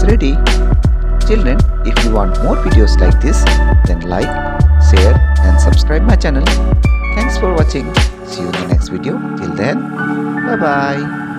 is ready. Children, if you want more videos like this, then like, share and subscribe my channel. Thanks for watching. See you in the next video. Till then, bye bye.